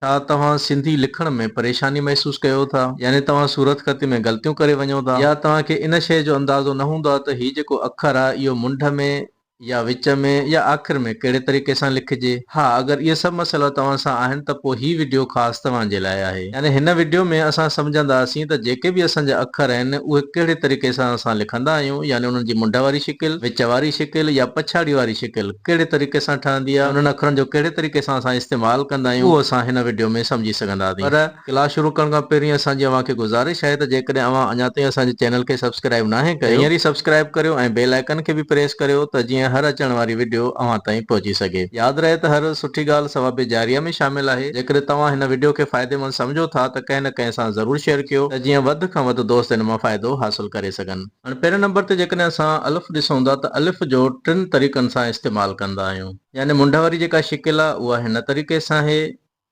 छा तव्हां सिंधी लिखण में परेशानी महसूस कयो था, यानी तव्हां सूरत ख़त में ग़लतियूं करे वञो था, या तव्हांखे इन शइ जो अंदाज़ो न हूंदो आहे त हीउ जेको अखर आहे इहो मुंड में या विच में या आख़िर में कहिड़े तरीक़े सां लिखिजे। हा, अगरि इहे सभु मसइला तव्हां सां आहिनि त पोइ हीउ वीडियो ख़ासि तव्हांजे लाइ आहे। यानी हिन वीडियो में असां सम्झंदासीं त जेके बि असांजा अखर आहिनि उहे कहिड़े तरीक़े सां असां लिखंदा आहियूं, यानी उन्हनि जी मुंड वारी शिकिल, विच वारी शिकिल या पछाड़ी वारी शिकिल कहिड़े तरीक़े सां ठहंदी आहे, उन्हनि अखरनि जो कहिड़े तरीक़े सां असां इस्तेमालु कंदा आहियूं, उहो असां हिन वीडियो में सम्झी सघंदासीं। पर क्लास शुरू करण खां पहिरीं असांजी अव्हांखे गुज़ारिश आहे त जेकॾहिं अव्हां अञा ताईं असांजे चैनल खे सब्सक्राइब नाहे कयो, हींअर ई सब्सक्राइब करियो ऐं बेल आइकन खे बि प्रेस करियो त जीअं हर अचण वारी वीडियो अव्हां ताईं पहुची सघे। यादि रहे त हर सुठी ॻाल्हि सवाबे जारिया में शामिल आहे। जेकॾहिं तव्हां हिन वीडियो खे फ़ाइदेमंद सम्झो था त कंहिं न कंहिं सां ज़रूरु शेयर कयो त जीअं वधि खां वधि दोस्त हिन मां फ़ाइदो हासिल करे सघनि। हाणे पहिरें नंबर ते जेकॾहिं असां अलिफ ॾिसूं था त अलिफ जो 3 तरीक़नि सां इस्तेमालु कंदा आहियूं। यानी मुंड वारी जेका शिकिल आहे उहा हिन तरीक़े सां आहे,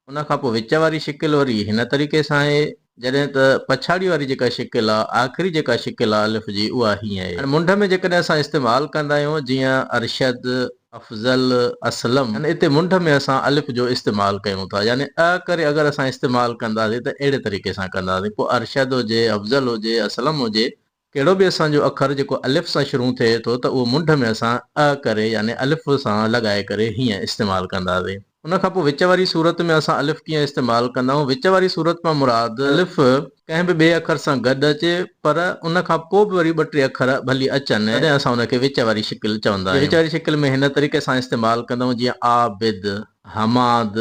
उन खां पोइ विच वारी शिकिल वरी हिन तरीक़े सां आहे, जॾहिं त पछाड़ी वारी जेका शिकिल आहे, आख़िरी जेका शिकिल आहे अलिफ जी, उहा हीअं आहे। मुंड में जेकॾहिं असां इस्तेमालु कंदा आहियूं जीअं अरशद, अफ़ज़ल, असलम, यानी हिते मुंड में असां अलिफ जो इस्तेमालु कयूं था। यानी अ करे अगरि असां इस्तेमालु कंदासीं त अहिड़े तरीक़े सां कंदासीं। पोइ अरशद हुजे, अफ़ज़ल हुजे, असलम हुजे, कहिड़ो बि असांजो अखर जेको अलिफ सां शुरू थिए थो त उहो मुंड में असां अ करे यानी अलिफ सां लॻाए करे हीअं इस्तेमालु कंदासीं। उन खां पोइ विच वारी सूरत में असां अलिफ कीअं इस्तेमालु कंदा आहियूं। विच वारी सूरत मां मुराद अलिफ कंहिं बि ॿिए अखर सां गॾु अचे, पर उन खां पोइ बि वरी 2-3 अखर भली अचनि, तॾहिं असां उनखे विच वारी शिकिल चवंदा आहियूं। विच वारी शिकिल में हिन तरीक़े सां इस्तेमालु कंदा आहियूं जीअं आबिद, हमाद,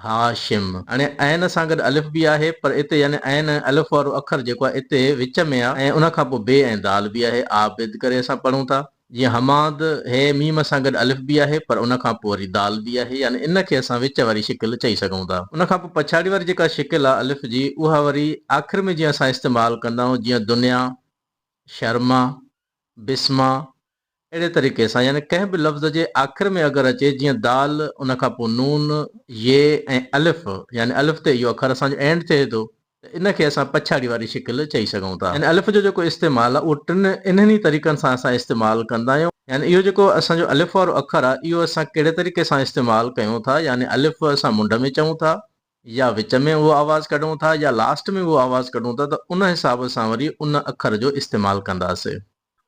हाशिम। हाणे ऐन सां गॾु अलिफ बि आहे, पर हिते यानी ऐन अलिफ वारो अखर जेको आहे हिते विच में आहे, ऐं उन खां पोइ बे ऐं दाल बि आहे, आबिद करे असां पढ़ूं था। जीअं हमाद हे मीम सां गॾु अलिफ बि आहे, पर उन खां पोइ वरी दाल बि आहे, यानी इन खे असां विच वारी शिकिल चई सघूं था। उन खां पोइ पछाड़ी वारी जेका शिकिल आहे अलिफ जी, उहा वरी आख़िर में जीअं असां इस्तेमालु कंदा आहियूं, जीअं दुनिया, शर्मा, बिस्मा, अहिड़े तरीक़े सां। यानी कंहिं बि लफ़्ज़ जे आख़िर में अगरि अचे जीअं दाल, उन खां पोइ नून, ये ऐं अलिफ, यानी अलिफ ते इहो अखर असांजो एंड थिए थो, त इनखे असां पछाड़ी वारी शिकिल चई सघूं था। यानी अलिफ जो जेको इस्तेमालु आहे उहो 3 इन्हनि तरीक़नि सां असां इस्तेमालु कंदा आहियूं। यानी इहो जेको असांजो अलिफ वारो अखर आहे इहो असां कहिड़े तरीक़े सां इस्तेमालु कयूं था, यानी अलिफ असां मुंड में चऊं था, या विच में उहो आवाज़ कढूं था, या लास्ट में उहो आवाज़ कढूं था, त उन हिसाब सां वरी उन अखर जो इस्तेमालु कंदासीं।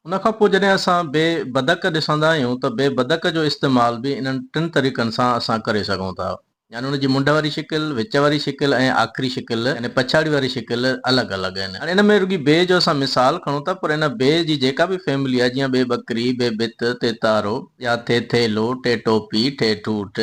उन खां पोइ जॾहिं असां बे बदक ॾिसंदा आहियूं त बे बदक जो इस्तेमालु बि इन्हनि 3 तरीक़नि सां असां करे सघूं था। यानी उनजी मुंड वारी शिकिल, विच वारी शिकिल ऐं आख़िरी शिकिल, यानी पछाड़ी वारी शिकिल अलॻि अलॻि आहिनि। हाणे इन में रुॻी बे जो असां मिसाल खणूं था, पर इन बे जी जेका बि फैमिली आहे, जीअं बे बकरी, बे बित, ते तारो, या थे थेलो, टे टोपी, टे ठूठ,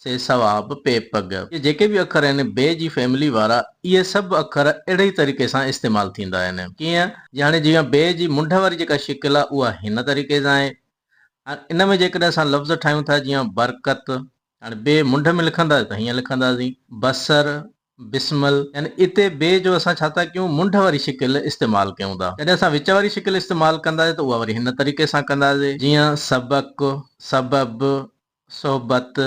से सवाब, पे पग, इहे जेके बि अखर आहिनि बे जी फैमिली वारा, इहे सभु अखर अहिड़े ई तरीक़े सां इस्तेमालु थींदा आहिनि। कीअं? हाणे जीअं बे जी मुंड वारी जेका शिकिल आहे उहा हिन तरीक़े सां आहे। इन में जेकॾहिं असां लफ़्ज़ ठाहियूं था जीअं बरकत, हाणे बे मुंड में लिखंदासीं त हीअं लिखंदासीं बसर, बिस्मल, यानी हिते बे जो असां छा था कयूं, मुंड वारी शिकिल इस्तेमालु कयूं था। जॾहिं असां विच वारी शिकिल इस्तेमालु कंदासीं त उहा वरी हिन तरीक़े सां कंदासीं, जीअं सबक, सबब, सोबत,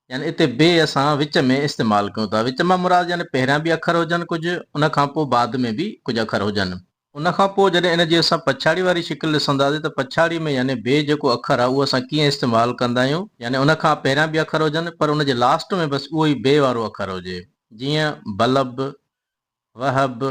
यानी हिते बे असां विच में इस्तेमालु कयूं था। विच मां मुराद यानी पहिरियां बि अखर हुजनि कुझु, उन खां पोइ बाद में बि कुझु अखर हुजनि। उन खां पोइ जॾहिं इन जी असां पछाड़ी वारी शिकिल ॾिसंदासीं त पछाड़ी में यानी बे जेको अखर आहे उहो असां कीअं इस्तेमालु कंदा आहियूं, यानी उन खां पहिरियां बि अखर हुजनि, पर उन जे लास्ट में बसि उहो ई बे वारो अखर हुजे। जीअं बलब, वहब,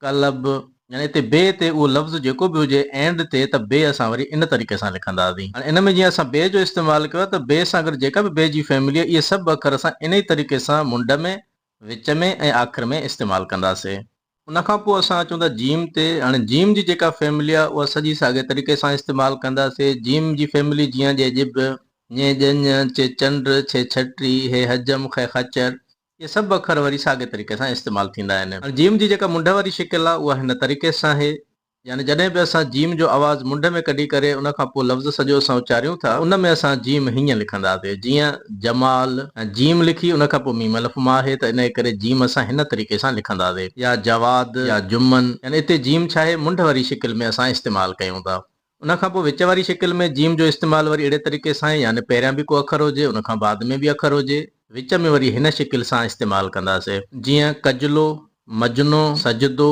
कलब, यानी हिते बे ते उहो लफ़्ज़ जेको बि हुजे एंड ते, त बे असां वरी इन तरीक़े सां लिखंदासीं। हाणे इन में जीअं असां बे जो इस्तेमालु कयो त बे सां गॾु जेका बि बे जी फैमिली आहे, इहे सभु अखर असां इन ई तरीक़े सां मुंड में, विच में ऐं आख़िर में इस्तेमालु कंदासीं। उन खां पोइ असां अचूं था जीम ते। हाणे जीम जी जेका फैमिली आहे उहा सॼी साॻे तरीक़े सां इस्तेमालु कंदासीं। जीम जी फैमिली जीअं जे जिब, ñे ॼञ, चे चंड, छे छटी, हे हजम, खे खचर, इहे सभु अखर वरी साॻे तरीक़े सां इस्तेमालु थींदा आहिनि। हाणे जीम जी जेका मुंड वारी शिकिल आहे उहा हिन तरीक़े सां आहे। यानी जॾहिं बि असां जीम जो आवाज़ मुंड में कढी करे उन खां पोइ लफ़्ज़ सॼो असां उचारियूं था, उन में असां जीम हीअं लिखंदासीं, जीअं जमाल, जीम लिखी उन खां पोइ मीम अलिफ मां आहे, त इन करे जीम असां हिन तरीक़े सां लिखंदासीं। या जवाद, या जुमन, यानी हिते जीम छा आहे, मुंड वारी शिकिल में असां इस्तेमालु कयूं था। उन खां पोइ विच वारी शिकिल में जीम जो इस्तेमालु वरी अहिड़े तरीक़े सां आहे, यानी पहिरियां बि को अखर हुजे, उन खां बाद में बि अखर हुजे, विच में वरी हिन शिकिल सां इस्तेमालु कंदासीं। जीअं कजलो, मजनो, सजदो,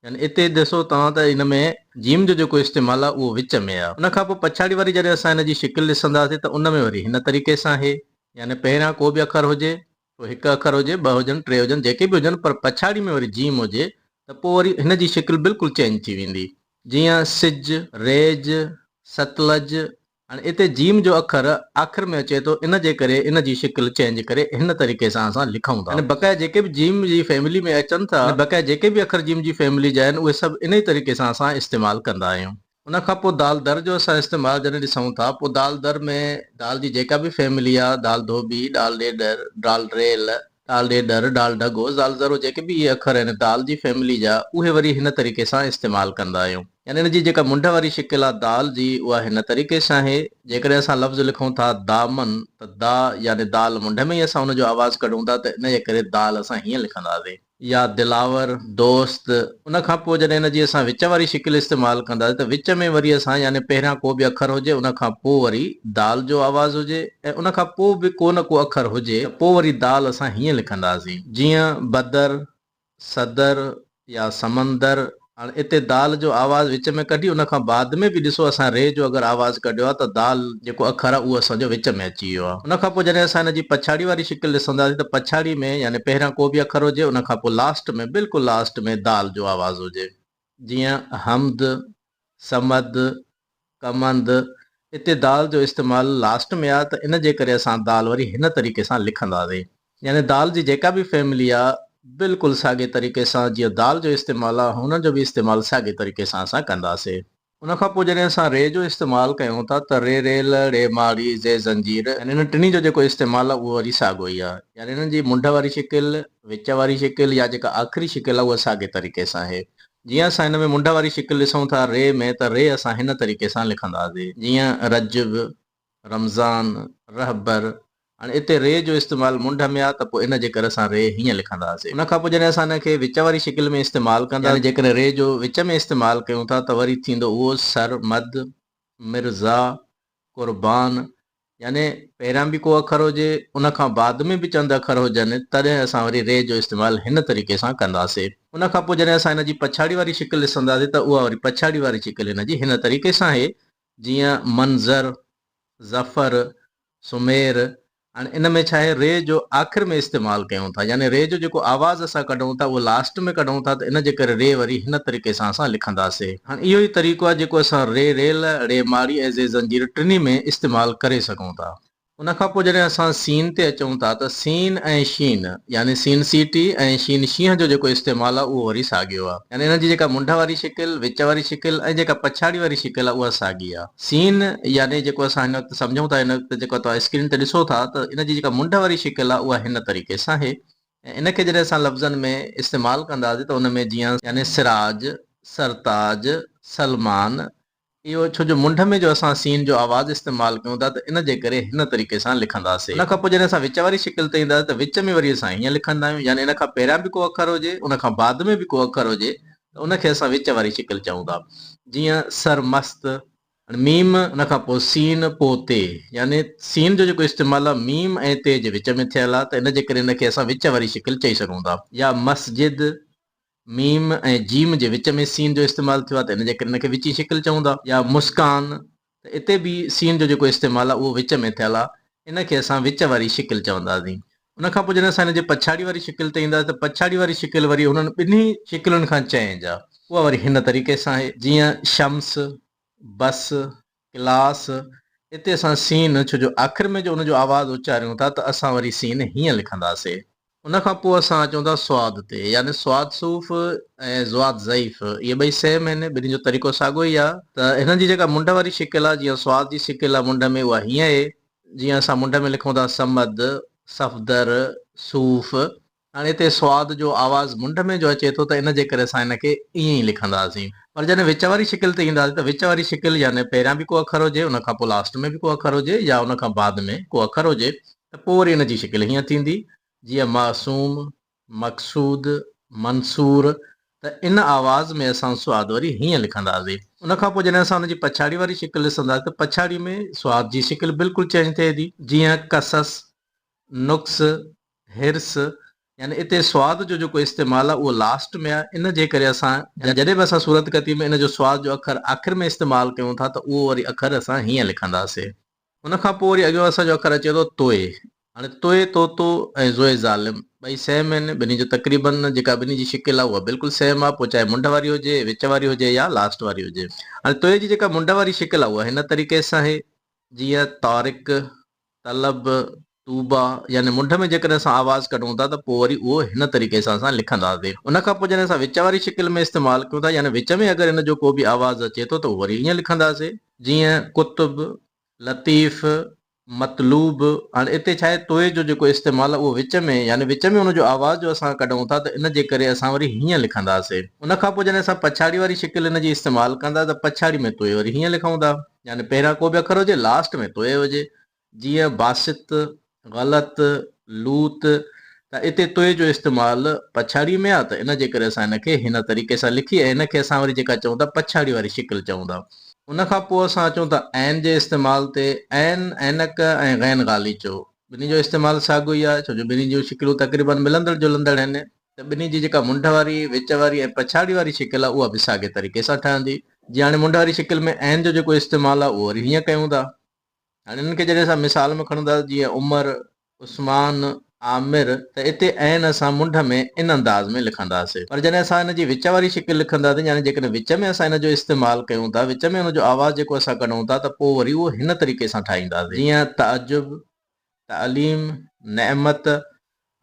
यानी हिते ॾिसो तव्हां त इन में जीम जो जेको इस्तेमालु आहे उहो विच में आहे। उन खां पोइ पछाड़ी वारी जॾहिं असां हिन जी शिकिल ॾिसंदासीं त उन में वरी हिन तरीक़े सां आहे, यानी पहिरियां को बि अखर हुजे, पोइ हिकु अखर हुजे, ॿ हुजनि, टे हुजनि, जेके बि हुजनि, पर पछाड़ी में वरी जीम हुजे त पोइ वरी हिन जी शिकिल बिल्कुलु चेंज थी वेंदी। जीअं सिज, रेज, सतलज। हाणे हिते जीम जो अखर आख़िर में अचे थो, इन जे करे इन जी शिकिल चेंज करे हिन तरीक़े सां असां लिखूं था। बक़ाया जेके बि जीम जी फैमिली में अचनि था, बक़ाया जेके बि अखर जीम जी फैमिली जा आहिनि, उहे सभु इन ई तरीक़े सां असां इस्तेमालु कंदा आहियूं। उन खां पोइ दाल दर जो असां इस्तेमालु जॾहिं ॾिसूं था, पोइ दाल दर में दाल जी जेका बि फैमिली आहे, दाल धोबी, दाल ॾेॾर, दाल रेल, दाल ॾेॾर, दाल ढगो, दाल ज़रो, जेके बि इहे अखर आहिनि दाल जी फैमिली जा, उहे वरी हिन तरीक़े सां इस्तेमालु कंदा आहियूं। यानी हिन जी जेका मुंड वारी शिकिल आहे दाल जी, उहा हिन तरीक़े सां आहे। जेकॾहिं असां लफ़्ज़ लिखूं था दामन, त दा यानी दाल मुंड में ई असां हुनजो आवाज़ कढूं था, त इन जे करे दाल असां हीअं लिखंदासीं। या दिलावर, दोस्त। उन खां पोइ जॾहिं हिन जी असां विच वारी शिकिल इस्तेमालु कंदासीं, त विच में वरी असां यानी पहिरियां को बि अखर हुजे, उन खां पोइ वरी दाल जो आवाज़ हुजे, ऐं उन खां पोइ बि को न को अखर हुजे, पोइ वरी दाल असां हीअं लिखंदासीं। जीअं बदर, सदर या समंदर। हाणे हिते दाल जो आवाज़ विच में कढी, उन खां बाद में बि ॾिसो असां रे जो अगरि आवाज़ कढियो आहे, त दाल जेको अखर आहे उहो असांजो विच में अची वियो आहे। उन खां पोइ जॾहिं असां हिन जी पछाड़ी वारी शिकिल ॾिसंदासीं, त पछाड़ी में यानी पहिरियां को बि अखर हुजे, उन खां पोइ लास्ट में, बिल्कुलु लास्ट में दाल जो आवाज़ हुजे। जीअं हमद, समद, कमंद। हिते दाल जो इस्तेमालु लास्ट में आहे, त इन जे करे असां दाल वरी हिन तरीक़े सां लिखंदासीं। यानी दाल जी जेका बि फैमिली आहे, बिल्कुलु साॻे तरीक़े सां जीअं दाल जो इस्तेमालु आहे, हुन जो बि इस्तेमालु साॻे तरीक़े सां असां कंदासीं। उन खां पोइ जॾहिं असां रे जो इस्तेमालु कयूं था, त रे रेल, रे माड़ी, जे ज़ंजीर, यानी हिन टिनी जो जेको इस्तेमालु आहे उहो वरी साॻियो ई आहे। यानी हिननि जी मुंड वारी शिकिल, विच वारी शिकिल या जेका आख़िरी शिकिल आहे, उहा साॻे तरीक़े सां आहे। जीअं असां हिन में मुंड वारी शिकिल ॾिसूं था रे में, त रे असां हिन तरीक़े सां लिखंदासीं। जीअं रजब, रमज़ान, रहबर। हाणे हिते रे जो इस्तेमालु मुंड में आहे, त पोइ इन जे करे असां रे हीअं लिखंदासीं। उन खां पोइ जॾहिं असां हिनखे विच वारी शिकिल में इस्तेमालु कंदासीं, जेकॾहिं रे जो विच में इस्तेमालु कयूं था, त वरी थींदो उहो सर, मद, मिर्ज़ा, क़ुर्बान। यानी पहिरियां बि को अखर हुजे, उन खां बाद में बि चंद अखर हुजनि, तॾहिं असां वरी रे जो इस्तेमालु हिन तरीक़े सां कंदासीं। उन खां पोइ जॾहिं असां हिन जी पछाड़ी वारी शिकिल ॾिसंदासीं, त उहा वरी पछाड़ी वारी शिकिल हिन जी हिन तरीक़े सां आहे। जीअं मंज़र, ज़फ़र, सुमेर। हाणे इन में छा आहे, रे जो आख़िर में इस्तेमालु कयूं था, यानी रे जो जेको आवाज़ असां कढूं था, उहो लास्ट में कढूं था, त इन जे करे रे वरी हिन तरीक़े सां असां लिखंदासीं। हाणे इहो ई तरीक़ो आहे जेको असां रे रेल, रे माड़ी ऐं जे ज़ंजीर टिनी में इस्तेमालु करे सघूं था। उन खां पोइ जॾहिं असां सीन ते अचूं था, त सीन ऐं शीन, यानी सीन सीटी ऐं शीन शींहं जो जेको इस्तेमालु आहे, उहो वरी साॻियो आहे। यानी हिन जी जेका मुंड वारी शिकिल, विच वारी शिकिल ऐं जेका पछाड़ी वारी शिकिल आहे, उहा साॻी आहे। सीन यानी जेको असां हिन वक़्तु सम्झूं था, हिन वक़्तु जेको तव्हां स्क्रीन ते ॾिसो था, त इन जी जेका मुंड वारी शिकिल आहे, उहा हिन तरीक़े सां आहे। ऐं इनखे जॾहिं असां लफ़्ज़नि में इस्तेमालु कंदासीं, त उन में जीअं यानी सिराज, सरताज, सलमान। इहो छो जो मुंड में जो असां सीन जो आवाज़ इस्तेमालु कयूं था, त इन जे करे हिन तरीक़े सां लिखंदासीं। उन खां पोइ जॾहिं असां विच वारी शिकिल ते ईंदासीं, त विच में वरी असां हीअं लिखंदा आहियूं। यानी इन खां पहिरियां बि को अखर हुजे, उन खां बाद में बि को अखर हुजे, त उनखे असां विच वारी शिकिल चऊं था। जीअं सरमस्त, मीम, उन खां पोइ सीन, पोइ ते। यानी सीन जो जेको इस्तेमालु आहे, मीम ऐं ते जे विच में थियल आहे, त इन जे करे इनखे असां विच वारी शिकिल चई सघूं था। या मस्जिद, मीम ऐं जीम जे विच में सीन जो इस्तेमालु थियो आहे, त इन जे करे इनखे विची शिकिल चऊं था। या मुस्कान, त हिते बि सीन जो जेको इस्तेमालु आहे, उहो विच में थियल आहे, इनखे असां विच वारी शिकिल चवंदासीं। उन खां पोइ जॾहिं असां हिन जे पछाड़ी वारी शिकिल ते ईंदासीं, त पछाड़ी वारी शिकिल वरी हुननि ॿिन्ही शिकिलुनि खां चेंज आहे। उहा वरी हिन तरीक़े सां आहे। जीअं शम्स, बस, क्लास। हिते असां सीन, छो जो आख़िर में जो हुनजो आवाज़ उचारियूं था, त असां वरी सीन हीअं लिखंदासीं। उन खां पोइ असां अचूं था स्वाद ते, यानी स्वाद सूफ़ ऐं ज़्वाद ज़ईफ़, इहे ॿई सेम आहिनि, ॿिन्ही जो तरीक़ो साॻियो ई आहे। त हिननि जी जेका मुंड वारी शिकिल आहे, जीअं स्वाद जी शिकिल आहे मुंड में, उहा हीअं आहे। जीअं असां मुंड में लिखूं था समद, सफ़दर, सूफ़। हाणे हिते स्वाद जो आवाज़ मुंड में जो अचे थो, त इन जे करे असां हिनखे ईअं ई लिखंदासीं। पर जॾहिं विच वारी शिकिल ते ईंदासीं, त विच वारी शिकिल यानी पहिरियां बि को अखर हुजे, उन खां पोइ लास्ट में बि को अखर हुजे, या उन खां बाद में को अखर हुजे, त पोइ वरी हिन जी शिकिल हीअं थींदी। जीअं मासूम, मक़सूद, मंसूर। त इन आवाज़ में असां स्वाद वरी हीअं लिखंदासीं। उन खां पोइ जॾहिं असां हुनजी पछाड़ी वारी शिकिल ॾिसंदासीं, त पछाड़ी में स्वाद जी शिकिल बिल्कुलु चेंज थिए थी। जीअं कसस, नुक्स, हिर्स। यानी हिते स्वाद जो जेको इस्तेमालु आहे, उहो लास्ट में आहे। इन जे करे असां जॾहिं बि असां सूरत गति में इन जो स्वाद जो अखर आख़िर में इस्तेमालु कयूं था, त उहो वरी अखर असां हीअं लिखंदासीं। उन खां पोइ वरी अॻियो असांजो अखर अचे थो तोए। हाणे तोए तोतो ऐं ज़ोए ज़ालिम ॿई सेम आहिनि, ॿिन्ही जो तक़रीबन जेका ॿिन्ही जी शिकिल आहे उहा बिल्कुलु सेम आहे, पोइ चाहे मुंड वारी हुजे, विच वारी हुजे या लास्ट वारी हुजे। हाणे तोए जी जेका मुंड वारी शिकिल आहे उहा हिन तरीक़े सां आहे, जीअं तारिक, तलब, तूबा, यानी मुंड में जेकॾहिं असां आवाज़ कढूं था त पोइ वरी उहो हिन तरीक़े सां असां लिखंदासीं। उन खां पोइ जॾहिं असां विच वारी शिकिल में इस्तेमालु कयूं था, यानी विच में अगरि हिन जो को बि आवाज़ अचे थो त उहो वरी हीअं लिखंदासीं, जीअं कुतुब, लतीफ़, मतलूब। हाणे हिते छा आहे, तोए जो जेको इस्तेमालु आहे उहो विच में, यानी विच में हुनजो आवाज़ जो असां कढूं था त इन जे करे असां वरी हीअं लिखंदासीं। उन खां पोइ जॾहिं असां पछाड़ी वारी शिकिल हिन जी इस्तेमालु कंदा त पछाड़ी में तोए वरी हीअं लिखूं था, यानी पहिरियां को बि अखर हुजे, लास्ट में तोए हुजे, जीअं बासित, ग़लत, लूत। त हिते तोए जो इस्तेमालु पछाड़ी में आहे त इन जे करे असां हिनखे हिन तरीक़े सां लिखी ऐं हिनखे असां वरी जेका चऊं था पछाड़ी वारी शिकिल चऊं था। उन खां पोइ असां अचूं था ऐन जे इस्तेमाल ते। ऐन, ऐनक ऐं गैन ग़ालीचो, ॿिन्ही जो इस्तेमालु साॻियो ई आहे, छो जो ॿिन्ही जूं शिकिलूं तक़रीबन मिलंदड़ जुलंदड़ आहिनि। त ॿिन्ही जी जेका मुंड वारी, विच वारी ऐं पछाड़ी वारी शिकिल आहे उहा बि साॻे तरीक़े सां ठहंदी। जीअं हाणे मुंड वारी शिकिल में ऐन जो जेको इस्तेमालु आहे उहो वरी हीअं कयूं था। हाणे हिननि खे जॾहिं असां मिसाल में खणंदा, जीअं उमर, उस्मान, आमिर, त हिते ऐन असां मुंड में इन अंदाज़ में लिखंदासीं। पर जॾहिं असां हिन जी विच वारी शिकिल लिखंदासीं, यानी जेकॾहिं विच में असां हिन जो इस्तेमालु कयूं था, विच में हुनजो आवाज़ जेको असां कढूं था, त पोइ वरी उहो हिन तरीक़े सां ठाहींदासीं, जीअं तअजुब, तालीम, नेमत।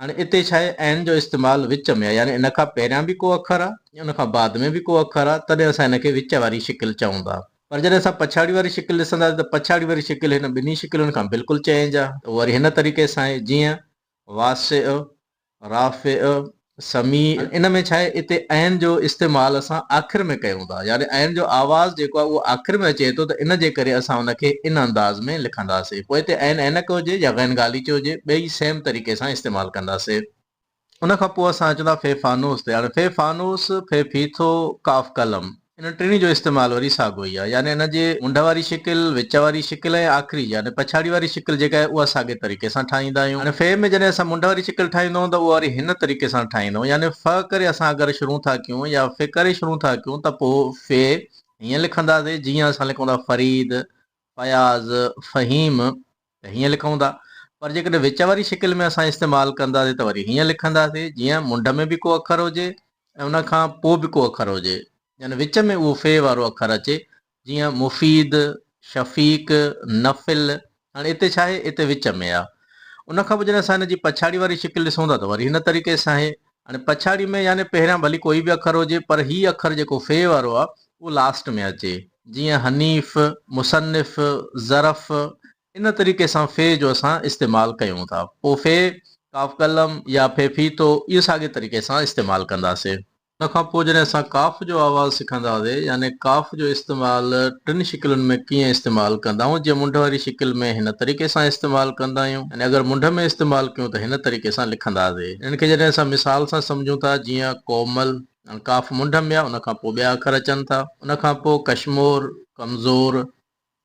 हाणे हिते छा आहे, ऐन जो इस्तेमालु विच में आहे, यानी इन खां पहिरियां बि को अखर आहे, उन खां बाद में बि को अखर आहे, तॾहिं असां हिनखे विच वारी शिकिल चऊं था। पर जॾहिं असां पछाड़ी वारी शिकिल ॾिसंदासीं त पछाड़ी वारी शिकिल हिन ॿिन्ही शिकिलुनि खां बिल्कुलु चेंज आहे। त वरी हिन तरीक़े सां आहे, जीअं वासे, राफ़े, समी। इन में छा आहे, हिते ऐन जो इस्तेमालु असां आख़िर में कयूं था, यानी ऐन जो आवाज़ जेको आहे उहो आख़िर में अचे थो, त इन जे करे असां हुनखे इन अंदाज़ में लिखंदासीं। पोइ हिते ऐन ऐनक हुजे या गैन ग़ालीचो हुजे, ॿई सेम तरीक़े सां इस्तेमालु कंदासीं। उन खां पोइ असां अचूं था फे फानूस ते। हाणे फे फानूस, फे फीथो, काफ कलम, इन टिनी जो इस्तेमालु वरी साॻियो ई आहे, यानी हिन जे मुंड वारी शिकिल, विच वारी शिकिल ऐं आख़िरी यानी पछाड़ी वारी शिकिल जेका आहे उहा साॻे तरीक़े सां ठाहींदा आहियूं। हाणे फे में जॾहिं असां मुंड वारी शिकिल ठाहींदा आहियूं त उहा वरी हिन तरीक़े सां ठाहींदा आहियूं, यानी फ करे असां अगरि शुरू था कयूं या फे करे शुरू था कयूं त पोइ फे हीअं लिखंदासीं, जीअं असां लिखूं था फरीद, फयाज़, फ़हीम, त हीअं लिखूं था। पर जेकॾहिं विच वारी शिकिल में असां इस्तेमालु कंदासीं त वरी हीअं लिखंदासीं, जीअं मुंड में बि को अखर हुजे ऐं उन खां पोइ बि को अखर हुजे, यानी विच में उहो फे वारो अखर अचे, जीअं मुफ़ीद, शफ़ीक, नफ़िल। हाणे हिते छा आहे, हिते विच में आहे। उन खां पोइ जॾहिं असां हिन जी पछाड़ी वारी शिकिल ॾिसूं था त वरी हिन तरीक़े सां आहे। हाणे पछाड़ी में यानी पहिरियां भली कोई बि अखर हुजे, पर हीउ अखर जेको फे वारो आहे उहो लास्ट में अचे, जीअं हनीफ़, मुसन्निफ़, ज़रफ़। इन तरीक़े सां फे जो असां इस्तेमालु कयूं था। पोइ फे, काफ कलम या फे फीथो, इहो साॻे तरीक़े सां इस्तेमालु कंदासीं। उन खां पोइ जॾहिं असां काफ जो आवाज़ सिखंदासीं, यानी काफ जो इस्तेमालु टिनि शिकिलुनि में कीअं इस्तेमालु कंदा आहियूं, जीअं मुंड वारी शिकिल में हिन तरीक़े सां इस्तेमालु कंदा आहियूं, यानी अगरि मुंड में इस्तेमालु कयूं त हिन तरीक़े सां लिखंदासीं। हिनखे जॾहिं असां मिसाल सां सम्झूं था, जीअं कोमल, काफ मुंड में आहे, उन खां पोइ ॿिया अखर अचनि था। उन खां पोइ कश्मोर, कमज़ोर।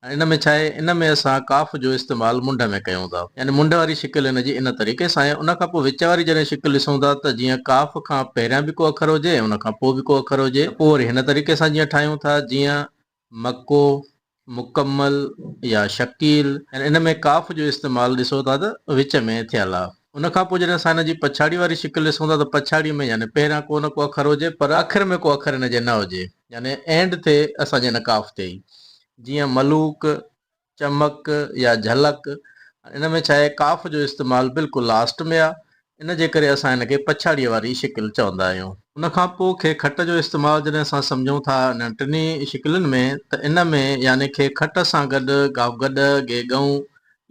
इन में छा आहे, इन में असां काफ जो इस्तेमालु मुंड में कयूं था, यानी मुंड वारी शिकिल हिन जी इन तरीक़े सां आहे। उन खां पोइ विच वारी जॾहिं शिकिल ॾिसूं था त जीअं काफ खां पहिरियां बि को अखर हुजे ऐं उन खां पोइ बि को अखर हुजे, पोइ वरी हिन तरीक़े सां जीअं ठाहियूं था, जीअं मको, मुकमल या शकील। इन में काफ जो इस्तेमालु ॾिसो था त विच में थियल आहे। उन खां पोइ जॾहिं असां हिन जी पछाड़ी वारी शिकिल ॾिसूं था त पछाड़ी में यानी पहिरियां को न को अखर हुजे, पर आख़िर में को अखर हिन जे न हुजे, यानी एंड थिए असांजे हिन काफ ते ई, जीअं मलूक, चमक या झलक। इन में छा आहे, काफ जो इस्तेमालु बिल्कुलु लास्ट में आहे, इन जे करे असां हिनखे पछाड़ीअ वारी शिकिल चवंदा आहियूं। उन खां पोइ खे खट जो इस्तेमालु जॾहिं असां सम्झूं था इन टिनी शिकिलुनि में, त इन में यानी खे खट सां गॾु गाव गॾ, गे गऊं,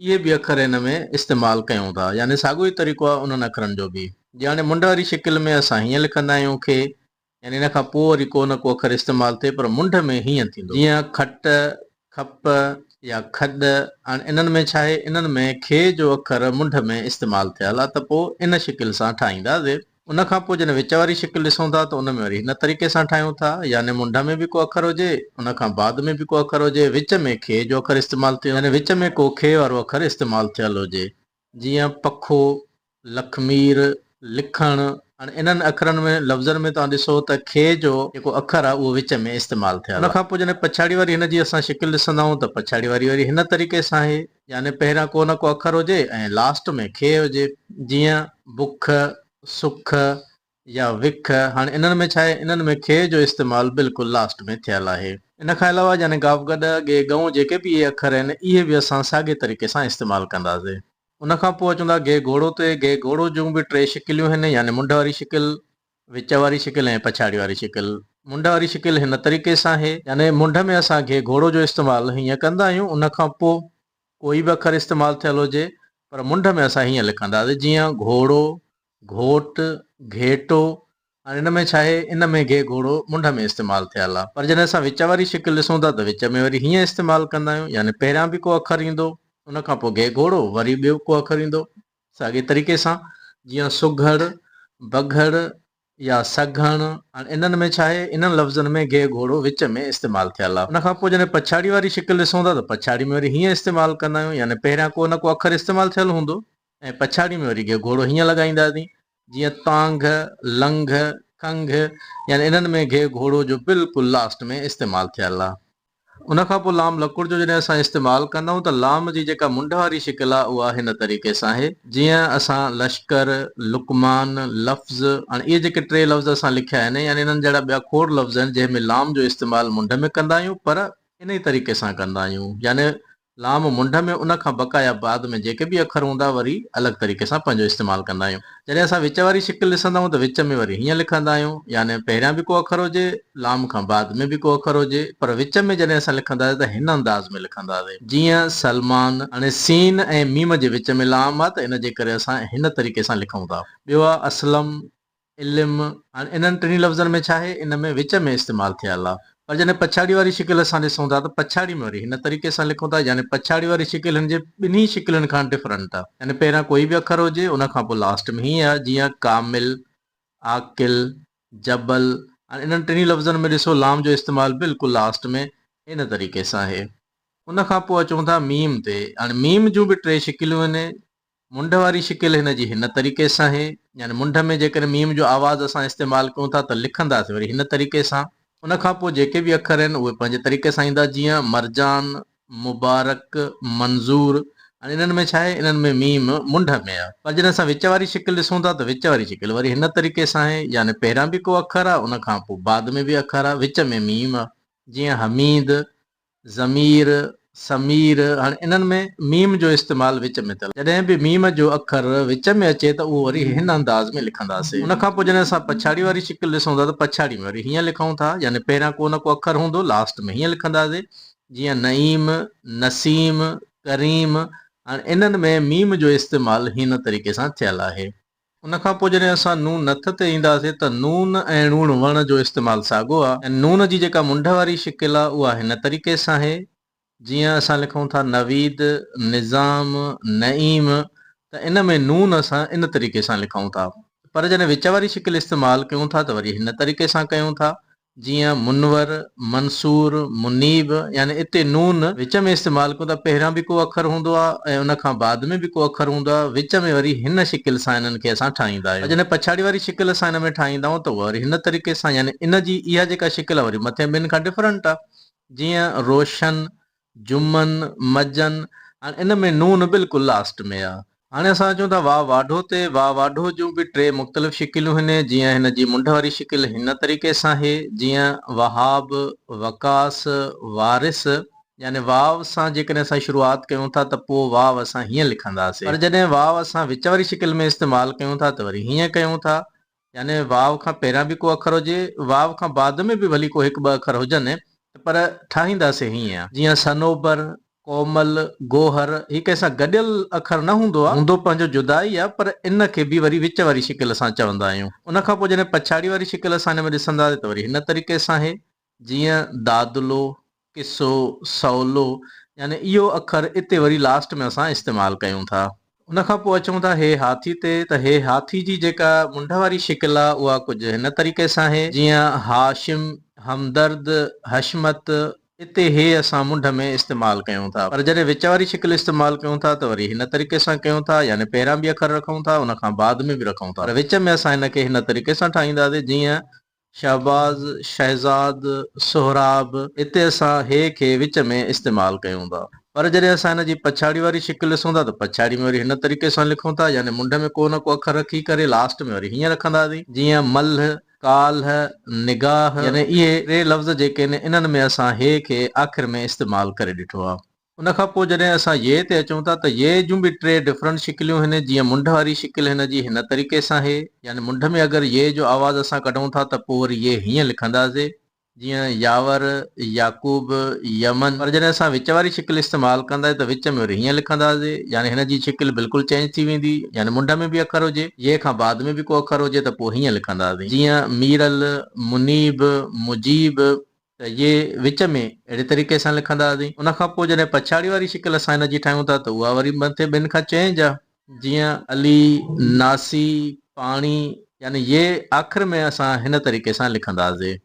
इहे बि अखर हिन में इस्तेमालु कयूं था, यानी साॻियो ई तरीक़ो आहे उन्हनि अखरनि जो बि। जीअं हाणे मुंड वारी शिकिल में असां हीअं लिखंदा आहियूं खे, यानी इन खां पोइ वरी को न को अखर इस्तेमालु थिए, पर मुंड में हीअं थींदो, जीअं खट, खप या खॾ। हाणे इन्हनि में छा आहे, इन्हनि में खे जो अखर मुंड में इस्तेमालु थियल आहे, त पोइ इन शिकिल सां ठाहींदासीं। उन खां पोइ जॾहिं विच वारी शिकिल ॾिसूं था त उन में वरी हिन तरीक़े सां ठाहियूं था, यानी मुंड में बि को अखर हुजे, उन खां बाद में बि को अखर हुजे, विच में खे जो अखर इस्तेमालु थिए, यानी विच में को खे वारो अखर इस्तेमालु थियल हुजे, जीअं पखो, लखमीर, लिखण, हाणे इन्हनि अखरनि में लफ़्ज़नि में तव्हां ॾिसो त खे जो जेको अखर आहे उहो विच में इस्तेमालु थियल आहे। उन खां पोइ जॾहिं पछाड़ी वारी हिन जी असां शिकिल ॾिसंदा आहियूं त पछाड़ी वारी वरी हिन तरीक़े सां आहे, यानी पहिरियां को न को अखर हुजे ऐं लास्ट में खे हुजे, जीअं बुख, सुख या विख। हाणे इन्हनि में छा आहे, इन्हनि में खे जो इस्तेमालु बिल्कुलु लास्ट में थियल आहे। इन खां अलावा यानी गाव गॾ गे गऊं जेके बि इहे अखर आहिनि इहे बि असां साॻे तरीक़े सां इस्तेमालु कंदासीं। उन खां पोइ अचूं था गे घोड़ो ते। गे घोड़ो जूं बि टे शिकिलियूं आहिनि, यानी मुंड वारी शिकिल, विच वारी शिकिल ऐं पछाड़ी वारी शिकिल। मुंड वारी शिकिल हिन तरीक़े सां आहे, यानी मुंड में असां गे घोड़ो जो इस्तेमालु हीअं कंदा आहियूं। उन खां पोइ कोई बि अखर इस्तेमालु थियल हुजे पर मुंड में असां हीअं लिखंदासीं, जीअं घोड़ो, घोट, घेटो। हाणे हिन में छा आहे, इन में गे घोड़ो मुंड में इस्तेमालु थियल आहे। पर जॾहिं असां विच वारी शिकिल ॾिसूं था त विच में वरी हीअं इस्तेमालु कंदा आहियूं, यानी पहिरियां बि को अखर ईंदो, उन खां पोइ गे घोड़ो, वरी ॿियो को अखर ईंदो साॻे तरीक़े सां, जीअं सुघड़, बघड़ या सघण। हाणे इन्हनि में छा आहे, इन्हनि लफ़्ज़नि में गे घोड़ो विच में इस्तेमालु थियल आहे। उन खां पोइ जॾहिं पछाड़ी वारी शिकिल ॾिसूं था त पछाड़ी में वरी हीअं इस्तेमालु कंदा आहियूं, यानी पहिरियां को न को अखर इस्तेमालु थियल हूंदो ऐं पछाड़ी में वरी गे घोड़ो हीअं लॻाईंदासीं, जीअं तांघ, लंघ, खंघ। यानी इन्हनि में गे घोड़ो जो बिल्कुलु लास्ट में इस्तेमालु थियल आहे। उन खां पोइ लाम लकुड़ जो जॾहिं असां इस्तेमालु कंदा आहियूं त लाम जी जेका मुंड वारी शिकिल आहे उहा हिन तरीक़े सां आहे, जीअं असां लश्कर, लुकमान, लफ़्ज़। हाणे इहे जेके टे लफ़्ज़ असां लिखिया आहिनि, यानी इन्हनि जहिड़ा ॿिया खोड़ लफ़्ज़ आहिनि जंहिंमें लाम जो इस्तेमालु मुंड में कंदा आहियूं, पर इन ई तरीक़े सां कंदा आहियूं, यानी लाम मुंड में, उन खां बक़ाया बाद में जेके बि अखर हूंदा वरी अलॻि तरीक़े सां पंहिंजो इस्तेमालु कंदा आहियूं। जॾहिं असां विच वारी शिकिल ॾिसंदा आहियूं त विच में वरी हीअं लिखंदा आहियूं, यानी पहिरियां बि को अखर हुजे, लाम खां बाद में बि को अखर हुजे, पर विच में जॾहिं असां लिखंदासीं त हिन अंदाज़ में लिखंदासीं, जीअं सलमान। हाणे सीन ऐं मीम जे विच में लाम आहे त इन जे करे असां हिन तरीक़े सां लिखूं था। ॿियो आहे असलम, इल्म। हाणे इन्हनि टिनी लफ़्ज़नि में छा आहे, इन में विच में इस्तेमालु थियल आहे। पर जॾहिं पछाड़ी वारी शिकिल असां ॾिसूं था त पछाड़ी में वरी हिन तरीक़े सां लिखूं था, यानी पछाड़ी वारी शिकिल हिन जे ॿिन्ही शिकिलनि खां डिफरेंट आहे। यानी पहिरियां कोई बि अखर हुजे, उन खां पोइ लास्ट में हीअं आहे, जीअं कामिल, आकिल, जबल। हाणे इन्हनि टिनी लफ़्ज़नि में ॾिसो लाम जो इस्तेमालु बिल्कुलु लास्ट में इन तरीक़े सां आहे। उन खां पोइ अचूं था मीम ते। हाणे मीम जूं बि टे शिकिलियूं आहिनि। मुंड वारी शिकिल हिन जी हिन तरीक़े सां आहे, यानी मुंड में जेकॾहिं मीम जो आवाज़ असां इस्तेमालु कयूं था त लिखंदासीं वरी हिन तरीक़े सां। उन खां पोइ जेके बि अखर आहिनि उहे पंहिंजे तरीक़े सां ईंदा, जीअं मरजान, मुबारक, मंज़ूर। हाणे इन्हनि में छा आहे, इन्हनि में मीम मुंड में आहे। पर जॾहिं असां विच वारी शिकिल ॾिसूं था त विच वारी शिकिल वरी हिन तरीक़े सां आहे, यानी पहिरियां बि को अखर आहे, उन खां पोइ बाद में बि अखर आहे, विच में मीम आहे, जीअं हमीद, ज़मीर, समीर। हाणे इन्हनि में मीम जो इस्तेमालु विच में थियल। जॾहिं बि मीम जो अखर विच में अचे त उहो वरी हिन अंदाज़ में लिखंदासीं। उन खां पोइ जॾहिं असां पछाड़ी वारी शिकिल ॾिसूं था त पछाड़ी में वरी हीअं लिखूं था, यानी पहिरियां को न को अखर हूंदो, लास्ट में हीअं लिखंदासीं, जीअं नईम, नसीम, करीम। हाणे इन्हनि में मीम जो इस्तेमालु हिन तरीक़े सां थियल आहे। उन खां पोइ जॾहिं असां नून नथ ते ईंदासीं त नून ऐं णूण वण जो इस्तेमालु साॻियो आहे। ऐं नून जी जेका मुंड वारी शिकिल आहे उहा हिन तरीक़े सां आहे, जीअं असां लिखूं था नवीद, निज़ाम, नईम। त इन में नून असां इन तरीक़े सां लिखूं था। पर जॾहिं विच वारी शिकिल इस्तेमालु कयूं था त वरी हिन तरीक़े सां कयूं था, जीअं मुनवर, मंसूर, मुनीब। यानी इते नून विच में इस्तेमालु कयूं था, पहिरियां बि को अखर हूंदो आहे ऐं उन खां बाद में बि को अखर हूंदो आहे, विच में वरी हिन शिकिल सां इन्हनि खे असां ठाहींदा आहियूं। जॾहिं पछाड़ी वारी शिकिल असां हिन में ठाहींदा आहियूं त वरी हिन तरीक़े सां, यानी इन जी इहा जेका शिकिल आहे वरी मथे ॿिनि खां डिफरेंट आहे, जीअं रोशन, जुमन, मजन। हाणे इन में नून बिल्कुलु लास्ट में आहे। हाणे असां अचूं था वाह वाढो ते। वाह वाढो जूं बि टे मुख़्तलिफ़ शिकिलियूं आहिनि, जीअं हिन जी मुंड वारी शिकिल हिन तरीक़े सां आहे, जीअं वहाब, वकास, वारिस। यानी वाव सां जेकॾहिं असां शुरूआति कयूं था त पोइ वाव असां हीअं लिखंदासीं, पर जॾहिं वाव असां विच वारी शिकिल में इस्तेमालु कयूं था त वरी हीअं कयूं था, यानी वाव खां पहिरियां बि को अखर हुजे, वाव खां बाद में बि भली को हिकु ॿ अखर हुजनि, पर ठाहींदासीं हीअं, जीअं सनोबर, कोमल, गोहर। ही कंहिंसां गॾियल अखर न हूंदो आहे, हूंदो पंहिंजो जुदाई आहे, पर इन खे बि वरी विच वारी शिकिल असां चवंदा आहियूं। उन खां पोइ जॾहिं पछाड़ी वारी शिकिल असां हिन में ॾिसंदासीं त वरी हिन तरीक़े सां आहे, जीअं दादलो, किसो, सवलो। यानी इहो अखर इते वरी लास्ट में असां इस्तेमालु कयूं था। उन खां पोइ अचूं था हे हाथी ते। त हे हाथी जी जेका मुंड वारी शिकिल आहे उहा कुझु हिन तरीक़े सां आहे, जीअं हाशिम, हमदर्द, हशमत, इते हे असां मुंड में इस्तेमालु कयूं था। पर जॾहिं विच वारी शिकिल इस्तेमालु कयूं था त वरी हिन तरीक़े सां कयूं था, यानी पहिरां बि अखर रखूं था, उन खां बाद में बि रखूं था। पर विच में असां हिन खे हिन तरीक़े सां ठाहींदासीं जीअं शहबाज़, शहज़ाद, सोहराब। इते असां हे खे विच में इस्तेमालु कयूं था। पर जॾहिं असां हिन जी पछाड़ी वारी शिकिल ॾिसूं था त पछाड़ी में वरी हिन तरीक़े सां लिखूं था, यानी मुंड में को न को अखर रखी करे लास्ट में वरी हीअं रखंदासीं जीअं मल्ह, काल्ह, निगाह। यानी इहे टे लफ़्ज़ जेके आहिनि इन्हनि में असां हे खे आख़िर में इस्तेमालु करे ॾिठो आहे। उन खां पोइ जॾहिं असां ये ते अचूं था त ये जूं बि टे डिफरेंट शिकिलियूं आहिनि। जीअं मुंड वारी शिकिल हिन जी हिन तरीक़े सां आहे, यानी मुंड में अगरि ये जो आवाज़ असां कढूं था त पोइ वरी ये हीअं लिखंदासीं जीअं यावर, याकूब, यमन। पर जॾहिं असां विच वारी शिकिल इस्तेमालु कंदासीं त विच में वरी हीअं लिखंदासीं, यानी हिन जी शिकिल बिल्कुलु चेंज थी वेंदी। यानी मुंड में बि अखर हुजे, ये खां बाद में बि को अखर हुजे त पोइ हीअं लिखंदासीं जीअं मीरल, मुनीब, मुजीब। त ये विच में अहिड़े तरीक़े सां लिखंदासीं। उन खां पोइ जॾहिं पछाड़ी वारी शिकिल असां हिन जी ठाहियूं था त उहा वरी मथे ॿिनि खां चेंज आहे, जीअं अली, नासी, पाणी। यानी ये आख़िर में असां हिन तरीक़े सां लिखंदासीं।